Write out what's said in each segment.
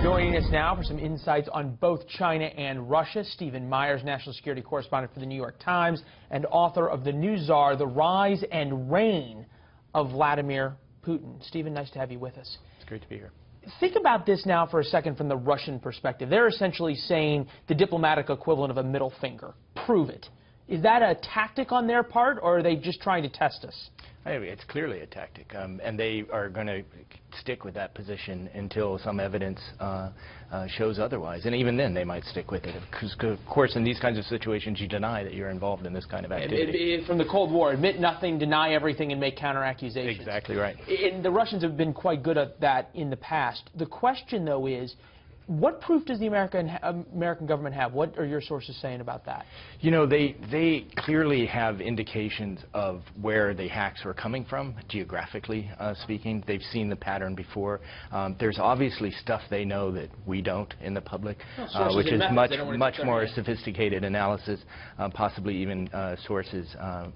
Joining us now for some insights on both China and Russia, Stephen Myers, national security correspondent for the New York Times and author of The New Tsar, The Rise and Reign of Vladimir Putin. Stephen, nice to have you with us. It's great to be here. Think about this now for a second from the Russian perspective. They're essentially saying the diplomatic equivalent of a middle finger. Prove it. Is that a tactic on their part, or are they just trying to test us? I mean, it's clearly a tactic, and they are going to stick with that position until some evidence shows otherwise. And even then, they might stick with it. Because, of course, in these kinds of situations, you deny that you're involved in this kind of activity. From the Cold War, admit nothing, deny everything, and make counter-accusations. Exactly right. And the Russians have been quite good at that in the past. The question, though, is, what proof does the American government have? What are your sources saying about that? You know, they clearly have indications of where the hacks were coming from, geographically speaking. They've seen the pattern before. There's obviously stuff they know that we don't in the public, which is much more sophisticated analysis, possibly even sources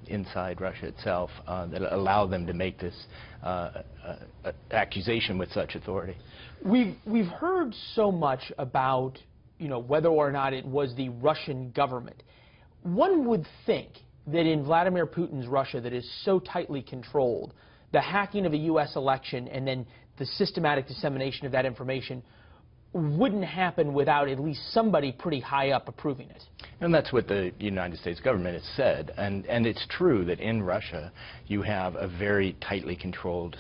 inside Russia itself that allow them to make this accusation with such authority. We've heard so much about, whether or not it was the Russian government. One would think that in Vladimir Putin's Russia that is so tightly controlled, the hacking of a U.S. election and then the systematic dissemination of that information wouldn't happen without at least somebody pretty high up approving it. And that's what the United States government has said. And it's true that in Russia you have a very tightly controlled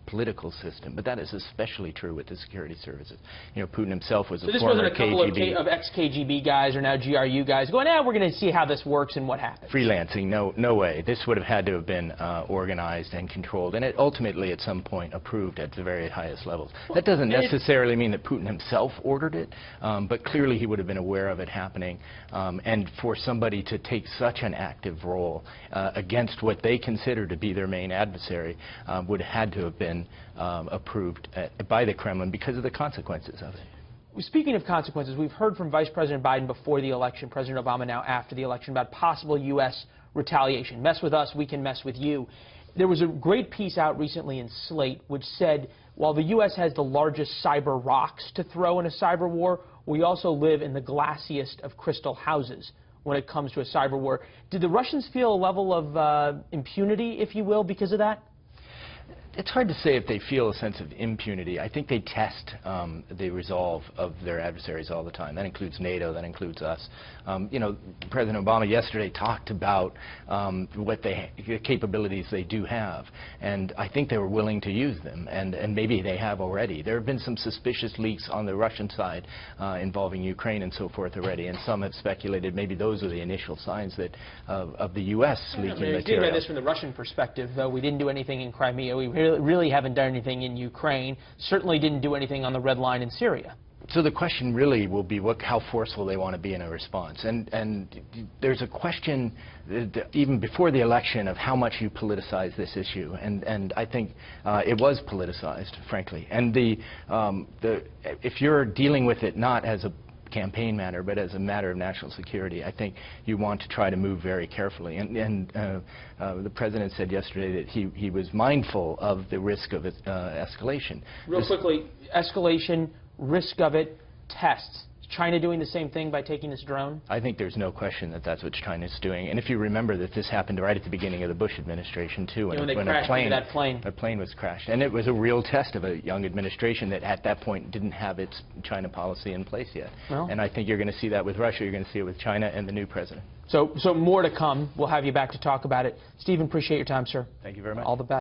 political system. But that is especially true with the security services. Putin himself was a former KGB. So this wasn't a couple of ex-KGB guys or now GRU guys going, we're going to see how this works and what happens. Freelancing, no way. This would have had to have been organized and controlled. And it ultimately at some point approved at the very highest levels. That doesn't necessarily mean that Putin himself ordered it, but clearly he would have been aware of it happening. And for somebody to take such an active role against what they consider to be their main adversary would have had to have been approved by the Kremlin because of the consequences of it. Speaking of consequences, we've heard from Vice President Biden before the election, President Obama now after the election, about possible U.S. retaliation. Mess with us, we can mess with you. There was a great piece out recently in Slate which said, while the U.S. has the largest cyber rocks to throw in a cyber war, we also live in the glassiest of crystal houses when it comes to a cyber war. Did the Russians feel a level of impunity, if you will, because of that? It's hard to say if they feel a sense of impunity. I think they test the resolve of their adversaries all the time. That includes NATO, that includes us. President Obama yesterday talked about what the capabilities they do have, and I think they were willing to use them, and maybe they have already. There have been some suspicious leaks on the Russian side involving Ukraine and so forth already, and some have speculated maybe those are the initial signs that of the U.S. leaking material. Think about this from the Russian perspective, though. We didn't do anything in Crimea. We really haven't done anything in Ukraine. Certainly didn't do anything on the Red Line in Syria. So the question really will be how forceful they want to be in a response. And there's a question even before the election of how much you politicize this issue. And I think it was politicized, frankly. And if you're dealing with it not as a campaign matter, but as a matter of national security, I think you want to try to move very carefully. And the President said yesterday that he was mindful of the risk of escalation. Real quickly, escalation, risk of it, tests. Is China doing the same thing by taking this drone? I think there's no question that that's what China's doing. And if you remember that this happened right at the beginning of the Bush administration, too. When they crashed into that plane. A plane was crashed. And it was a real test of a young administration that at that point didn't have its China policy in place yet. Well, and I think you're going to see that with Russia. You're going to see it with China and the new president. So more to come. We'll have you back to talk about it. Stephen, appreciate your time, sir. Thank you very much. All the best.